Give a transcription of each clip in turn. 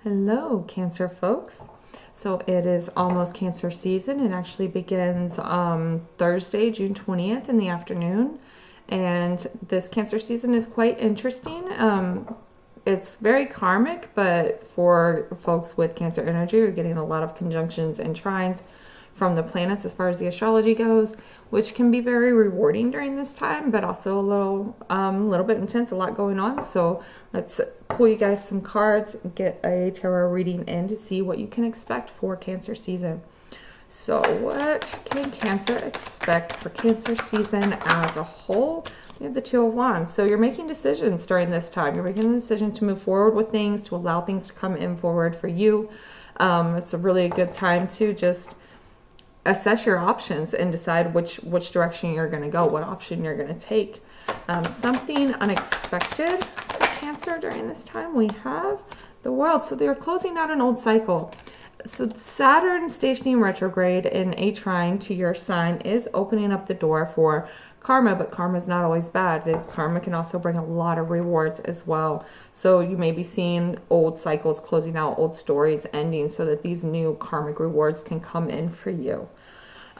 Hello, Cancer folks. So it is almost Cancer season. It actually begins Thursday, June 20th in the afternoon. And this Cancer season is quite interesting. It's very karmic, but for folks with Cancer energy, you're getting a lot of conjunctions and trines from the planets as far as the astrology goes, which can be very rewarding during this time, but also a little bit intense, a lot going on. So let's pull you guys some cards and get a tarot reading in to see what you can expect for Cancer season. So what can Cancer expect for Cancer season as a whole? We have the Two of Wands. So you're making decisions during this time. You're making a decision to move forward with things, to allow things to come in forward for you. It's a really good time to just assess your options and decide which direction you're going to go, what option you're going to take. Something unexpected for Cancer during this time, we have the World. So they're closing out an old cycle. So Saturn stationing retrograde in a trine to your sign is opening up the door for karma, but karma is not always bad. Karma can also bring a lot of rewards as well. So you may be seeing old cycles closing out, old stories ending, so that these new karmic rewards can come in for you.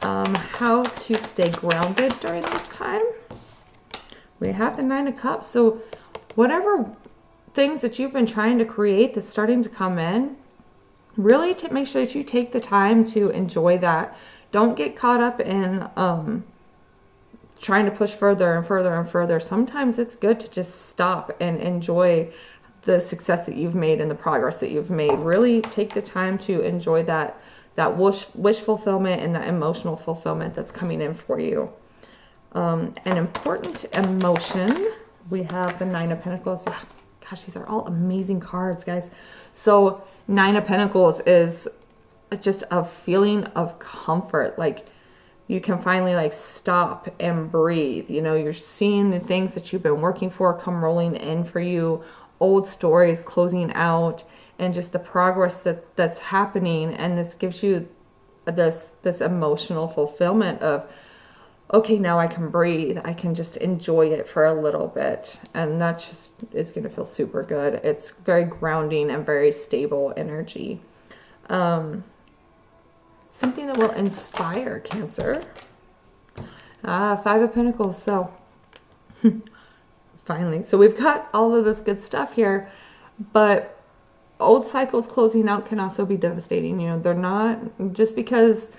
How to stay grounded during this time? We have the Nine of Cups. So whatever things that you've been trying to create that's starting to come in, really to make sure that you take the time to enjoy that. Don't get caught up in trying to push further and further and further. Sometimes it's good to just stop and enjoy the success that you've made and the progress that you've made. Really take the time to enjoy that wish fulfillment and that emotional fulfillment that's coming in for you. An important emotion, we have the Nine of Pentacles. Gosh, these are all amazing cards, guys. So Nine of Pentacles is just a feeling of comfort. Like you can finally stop and breathe. You know, you're seeing the things that you've been working for come rolling in for you. Old stories closing out, and just the progress that's happening. And this gives you this emotional fulfillment of, okay, now I can breathe. I can just enjoy it for a little bit. And that's just is going to feel super good. It's very grounding and very stable energy. Something that will inspire Cancer. Five of Pentacles. So finally. So we've got all of this good stuff here, but old cycles closing out can also be devastating. You know, they're not, just because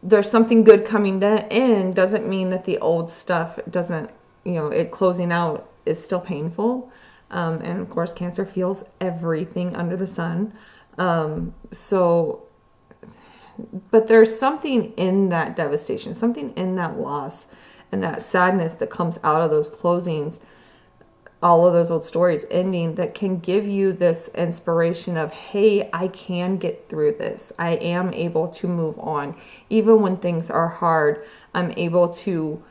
there's something good coming in doesn't mean that the old stuff doesn't, it closing out is still painful. And of course, Cancer feels everything under the sun. But there's something in that devastation, something in that loss and that sadness that comes out of those closings, all of those old stories ending, that can give you this inspiration of, hey, I can get through this. I am able to move on. Even when things are hard, I'm able to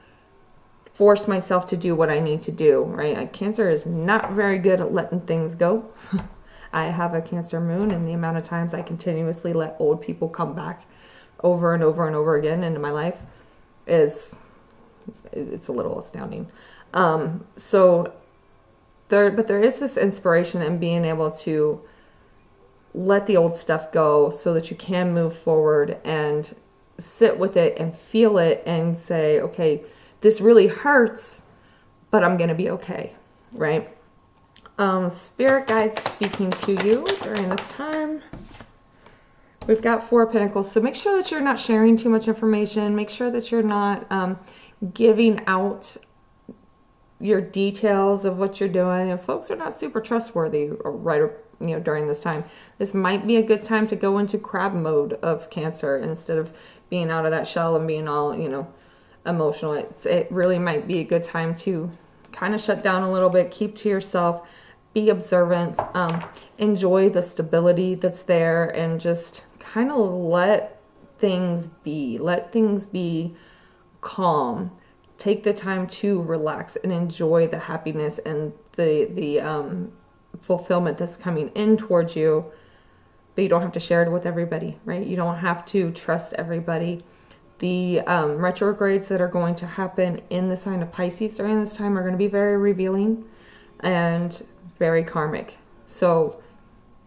force myself to do what I need to do, right? Cancer is not very good at letting things go. I have a Cancer moon, and the amount of times I continuously let old people come back over and over and over again into my life it's a little astounding. But there is this inspiration in being able to let the old stuff go so that you can move forward and sit with it and feel it and say, okay, this really hurts, but I'm going to be okay, right? Spirit guides speaking to you during this time. We've got Four of Pentacles. So make sure that you're not sharing too much information. Make sure that you're not giving out your details of what you're doing. And folks are not super trustworthy during this time. This might be a good time to go into crab mode of Cancer instead of being out of that shell and being all, emotional. It really might be a good time to kind of shut down a little bit, keep to yourself, be observant, enjoy the stability that's there, and just kind of let things be calm. Take the time to relax and enjoy the happiness and the fulfillment that's coming in towards you. But you don't have to share it with everybody, right? You don't have to trust everybody. The retrogrades that are going to happen in the sign of Pisces during this time are going to be very revealing and very karmic. So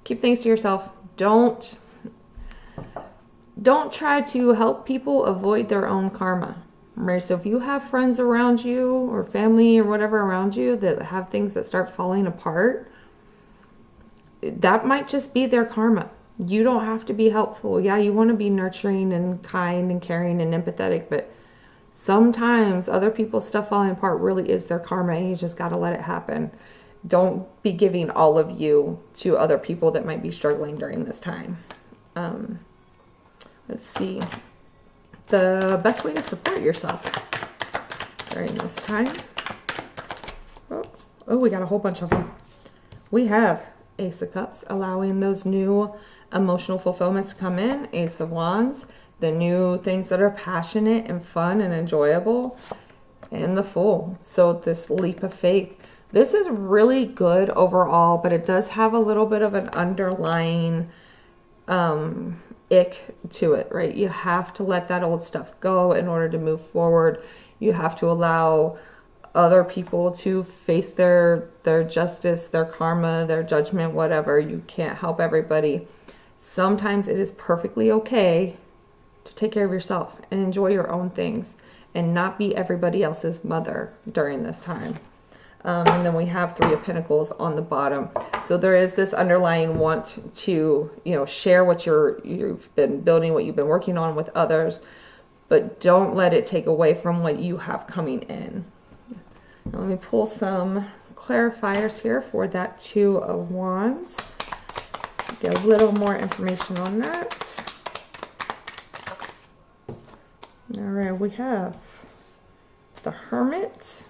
keep things to yourself. Don't try to help people avoid their own karma. Right? So if you have friends around you or family or whatever around you that have things that start falling apart, that might just be their karma. You don't have to be helpful. Yeah, you want to be nurturing and kind and caring and empathetic, but sometimes other people's stuff falling apart really is their karma, and you just got to let it happen. Don't be giving all of you to other people that might be struggling during this time. Let's see. The best way to support yourself during this time. Oh, we got a whole bunch of them. We have Ace of Cups, allowing those new emotional fulfillments to come in. Ace of Wands, the new things that are passionate and fun and enjoyable. And the Fool. So this leap of faith. This is really good overall, but it does have a little bit of an underlying ick to it, right? You have to let that old stuff go in order to move forward. You have to allow other people to face their justice, their karma, their judgment, whatever. You can't help everybody. Sometimes it is perfectly okay to take care of yourself and enjoy your own things and not be everybody else's mother during this time. And then we have Three of Pentacles on the bottom. So there is this underlying want to, share what you've been building, what you've been working on with others, but don't let it take away from what you have coming in. Now let me pull some clarifiers here for that Two of Wands. Get a little more information on that. All right, we have the Hermit.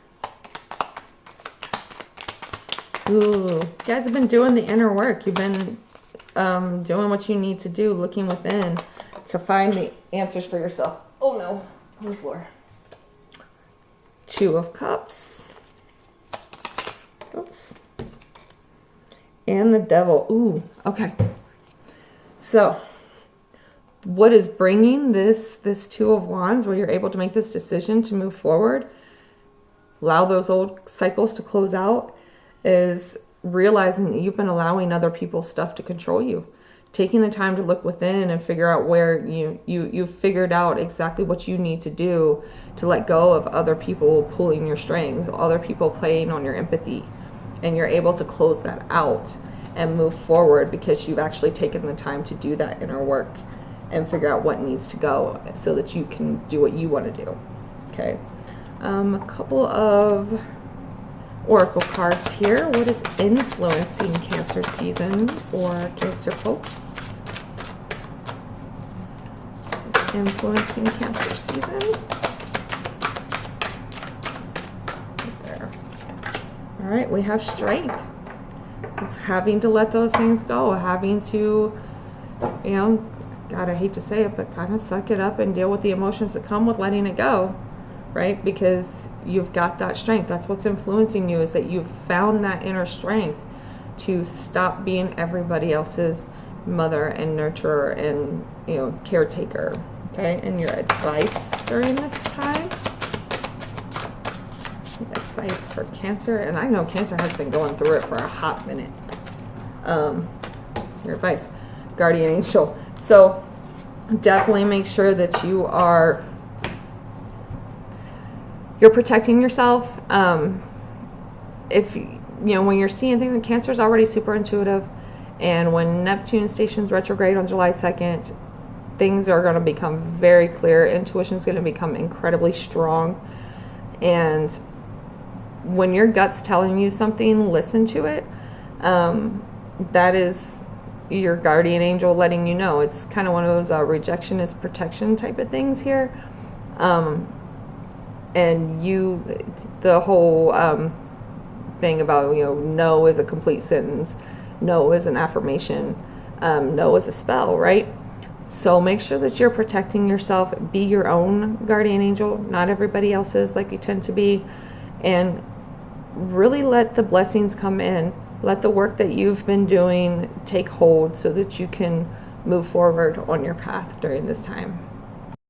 Ooh, you guys have been doing the inner work. You've been doing what you need to do, looking within to find the answers for yourself. Oh no, on the floor. Two of Cups. Oops. And the Devil. Ooh, okay. So, what is bringing this Two of Wands, where you're able to make this decision to move forward, allow those old cycles to close out, is realizing that you've been allowing other people's stuff to control you. Taking the time to look within and figure out where you've figured out exactly what you need to do to let go of other people pulling your strings, other people playing on your empathy. And you're able to close that out and move forward because you've actually taken the time to do that inner work and figure out what needs to go so that you can do what you want to do. Okay. A couple of oracle cards here. What is influencing Cancer season for Cancer folks? Influencing Cancer season. Right there. All right, we have strength. Having to let those things go. Having to, God, I hate to say it, but kind of suck it up and deal with the emotions that come with letting it go. Right? Because you've got that strength. That's what's influencing you, is that you've found that inner strength to stop being everybody else's mother and nurturer and, caretaker. Okay? And your advice during this time. Advice for Cancer. And I know Cancer has been going through it for a hot minute. Your advice. Guardian Angel. So definitely make sure that you're protecting yourself. If when you're seeing things, Cancer is already super intuitive, and when Neptune stations retrograde on July 2nd, things are going to become very clear. Intuition is going to become incredibly strong, and when your gut's telling you something, listen to it. That is your guardian angel letting you know. It's kind of one of those rejection is protection type of things here. And the whole thing about, no is a complete sentence, no is an affirmation, no is a spell, right? So make sure that you're protecting yourself. Be your own guardian angel, not everybody else's like you tend to be. And really let the blessings come in. Let the work that you've been doing take hold so that you can move forward on your path during this time.